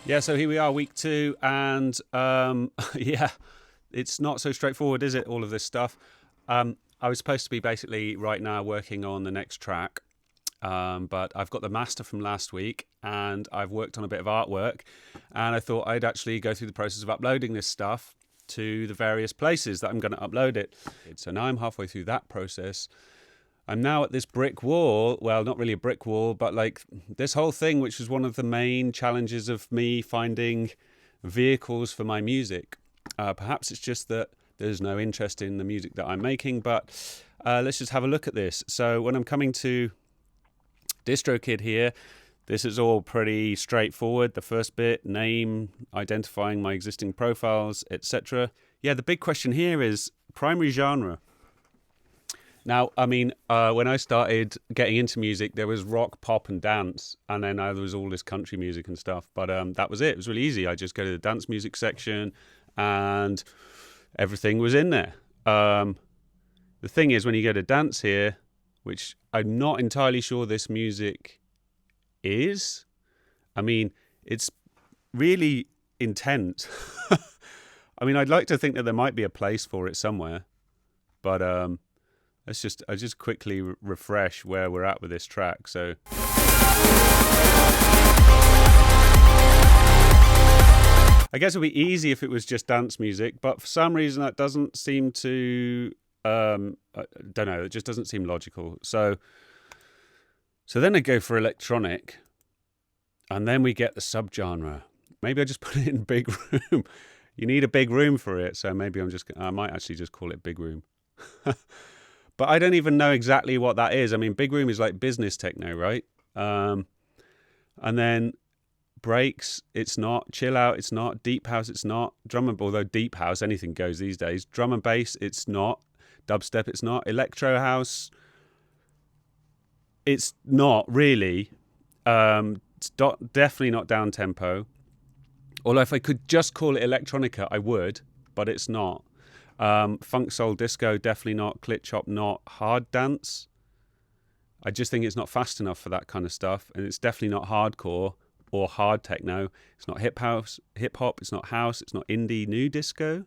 Yeah, so here we are, week 2, and yeah, it's not so straightforward, is it, all of this stuff? I was supposed to be basically right now working on the next track, but I've got the master from last week, and I've worked on a bit of artwork, and I thought I'd actually go through the process of uploading this stuff to the various places that I'm going to upload it. So now I'm halfway through that process. I'm now at this brick wall. Well, not really a brick wall, but like this whole thing, which was one of the main challenges of me finding vehicles for my music. Perhaps it's just that there's no interest in the music that I'm making, but let's just have a look at this. So when I'm coming to DistroKid here, this is all pretty straightforward. The first bit, name, identifying my existing profiles, etc. Yeah, the big question here is primary genre. Now, I mean, when I started getting into music, there was rock, pop, and dance, and then there was all this country music and stuff. But that was it. It was really easy. I just go to the dance music section, and everything was in there. The thing is, when you go to dance here, which I'm not entirely sure this music is, I mean, it's really intense. I mean, I'd like to think that there might be a place for it somewhere, but I'll just quickly refresh where we're at with this track. So I guess it would be easy if it was just dance music, but for some reason that doesn't seem to, I don't know, it just doesn't seem logical. So then I go for electronic, and then we get the subgenre. Maybe I just put it in big room. You need a big room for it, so maybe I might actually just call it big room. But I don't even know exactly what that is. I mean, big room is like business techno, right? And then breaks, it's not. Chill out, it's not. Deep house, it's not. Although deep house, anything goes these days. Drum and bass, it's not. Dubstep, it's not. Electro house, it's not really. It's definitely not down tempo. Although if I could just call it electronica, I would, but it's not. Funk, soul, disco, definitely not. Clit chop, not. Hard dance, I just think it's not fast enough for that kind of stuff, and it's definitely not hardcore or hard techno. It's not hip hop, it's not house, it's not indie new disco.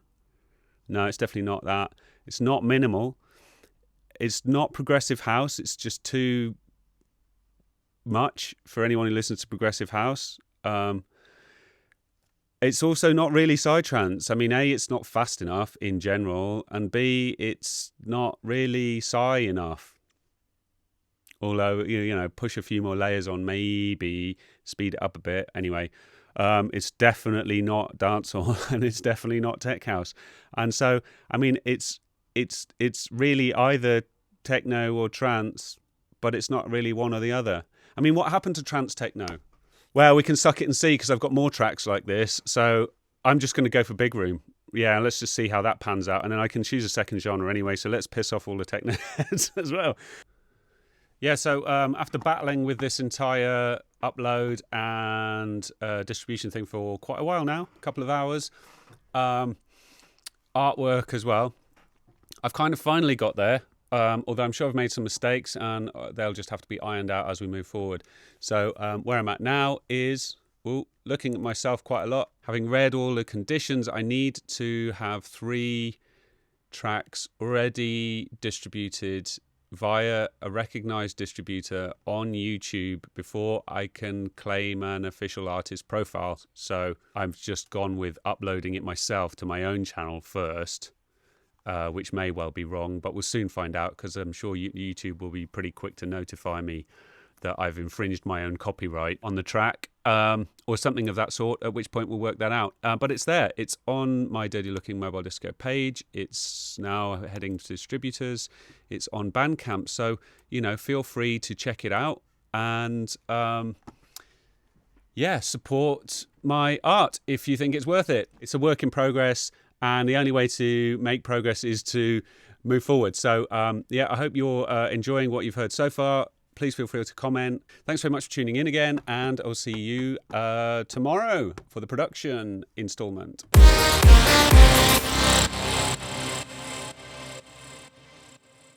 No, it's definitely not that. It's not minimal. It's not progressive house. It's just too much for anyone who listens to progressive house. It's also not really psytrance. I mean, A, it's not fast enough in general, and B, it's not really psy enough. Although, you know, push a few more layers on, maybe speed it up a bit. Anyway, it's definitely not dancehall, and it's definitely not tech house. And so, I mean, it's really either techno or trance, but it's not really one or the other. I mean, what happened to trance techno? Well, we can suck it and see, because I've got more tracks like this. So I'm just going to go for big room. Yeah, let's just see how that pans out. And then I can choose a second genre anyway. So let's piss off all the techno heads as well. Yeah, so after battling with this entire upload and distribution thing for quite a while now, a couple of hours, artwork as well, I've kind of finally got there. Although I'm sure I've made some mistakes, and they'll just have to be ironed out as we move forward. So where I'm at now is looking at myself quite a lot. Having read all the conditions, I need to have 3 tracks already distributed via a recognized distributor on YouTube before I can claim an official artist profile. So I've just gone with uploading it myself to my own channel first. Which may well be wrong, but we'll soon find out, because I'm sure YouTube will be pretty quick to notify me that I've infringed my own copyright on the track, or something of that sort, at which point we'll work that out. But it's there. It's on my Dirty Looking Mobile Disco page. It's now heading to distributors. It's on Bandcamp. So, you know, feel free to check it out and, support my art if you think it's worth it. It's a work in progress. And the only way to make progress is to move forward. So, I hope you're enjoying what you've heard so far. Please feel free to comment. Thanks very much for tuning in again. And I'll see you tomorrow for the production installment.